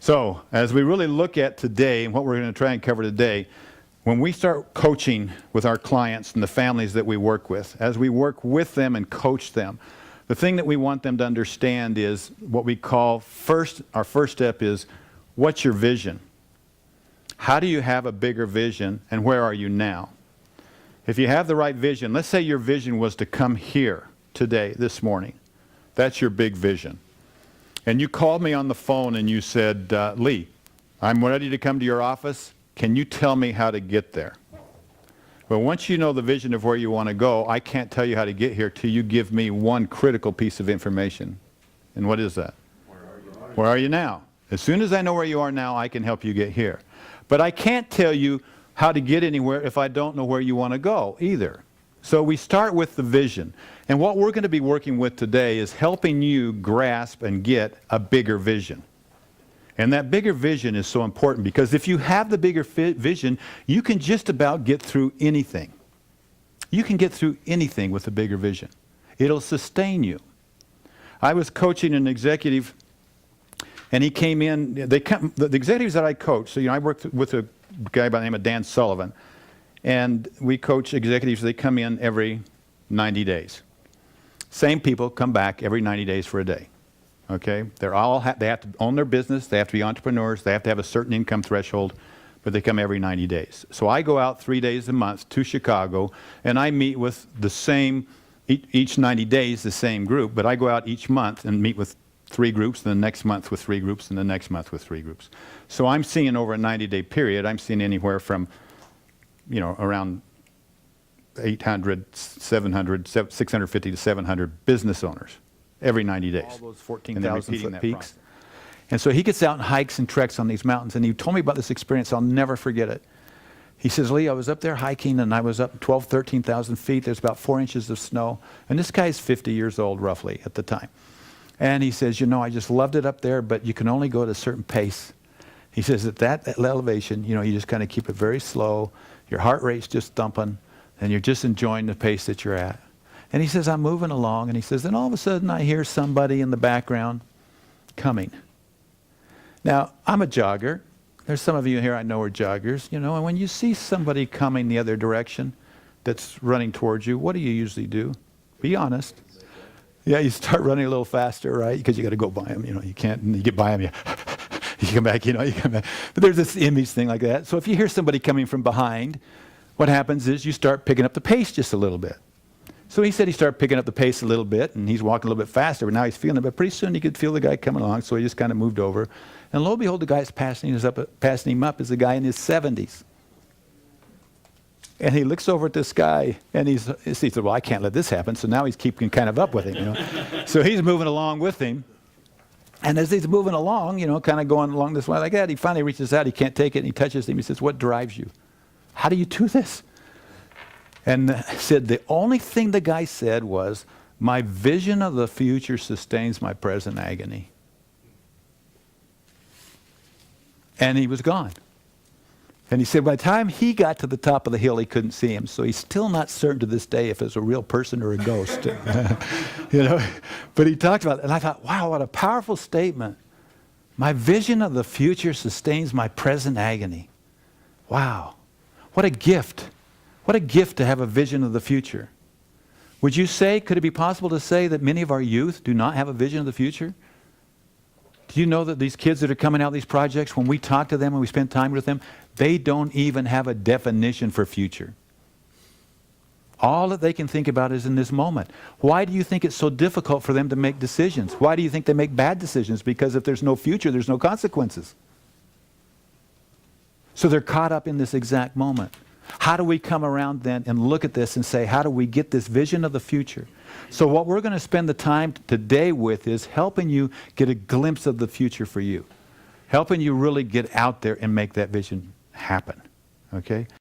So, as we really look at today and what we're going to try and cover today, when we start coaching with our clients and the families that we work with, as we work with them and coach them, the thing that we want them to understand is what we call our first step is, what's your vision? How do you have a bigger vision, and where are you now? If you have the right vision, let's say your vision was to come here today, this morning. That's your big vision. And you called me on the phone and you said, Lee, I'm ready to come to your office. Can you tell me how to get there? Well, once you know the vision of where you want to go, I can't tell you how to get here till you give me one critical piece of information. And what is that? Where are you now? As soon as I know where you are now, I can help you get here. But I can't tell you how to get anywhere if I don't know where you want to go either. So we start with the vision. And what we're going to be working with today is helping you grasp and get a bigger vision. And that bigger vision is so important because if you have the bigger vision, you can just about get through anything. You can get through anything with a bigger vision. It'll sustain you. I was coaching an executive, and he came in. The executives that I coach, so I worked with a guy by the name of Dan Sullivan, and we coach executives. They come in every 90 days. Same people come back every 90 days for a day. Okay, they have to own their business. They have to be entrepreneurs. They have to have a certain income threshold, but they come every 90 days. So I go out 3 days a month to Chicago, and I meet with the same each 90 days, the same group. But I go out each month and meet with 3 groups, and the next month with 3 groups, and the next month with 3 groups. So I'm seeing over a 90-day period. I'm seeing anywhere from, around 800, 700, 650 to 700 business owners every 90 days. All those 14,000-foot peaks. And so he gets out and hikes and treks on these mountains, and he told me about this experience. I'll never forget it. He says, Lee, I was up there hiking, and I was up 12,000, 13,000 feet. There's about 4 inches of snow. And this guy's 50 years old, roughly, at the time. And he says, I just loved it up there, but you can only go at a certain pace. He says, at that elevation, you just kind of keep it very slow. Your heart rate's just thumping, and you're just enjoying the pace that you're at. And he says, I'm moving along, and he says, then all of a sudden I hear somebody in the background coming. Now, I'm a jogger. There's some of you here I know are joggers, and when you see somebody coming the other direction that's running towards you, what do you usually do? Be honest. Yeah, you start running a little faster, right? Because you got to go by them, you can't, and you get by them, you come back, you come back. But there's this image thing like that. So if you hear somebody coming from behind, what happens is you start picking up the pace just a little bit. So he said he started picking up the pace a little bit, and he's walking a little bit faster, but now he's feeling it. But pretty soon he could feel the guy coming along, so he just kind of moved over. And lo and behold, the guy that's passing him up is a guy in his 70s. And he looks over at this guy, and he said, well, I can't let this happen. So now he's keeping kind of up with him, So he's moving along with him. And as he's moving along, kind of going along this way like that, he finally reaches out. He can't take it, and he touches him. He says, what drives you? How do you do this? And said the only thing the guy said was, my vision of the future sustains my present agony. And he was gone. And he said by the time he got to the top of the hill, he couldn't see him. So he's still not certain to this day if it's a real person or a ghost. But he talked about it, and I thought, wow, what a powerful statement. My vision of the future sustains my present agony. Wow. What a gift. What a gift to have a vision of the future. Would you say, could it be possible to say that many of our youth do not have a vision of the future? Do you know that these kids that are coming out of these projects, when we talk to them and we spend time with them, they don't even have a definition for future. All that they can think about is in this moment. Why do you think it's so difficult for them to make decisions? Why do you think they make bad decisions? Because if there's no future, there's no consequences. So they're caught up in this exact moment. How do we come around then and look at this and say, how do we get this vision of the future? So what we're going to spend the time today with is helping you get a glimpse of the future for you. Helping you really get out there and make that vision happen. Okay?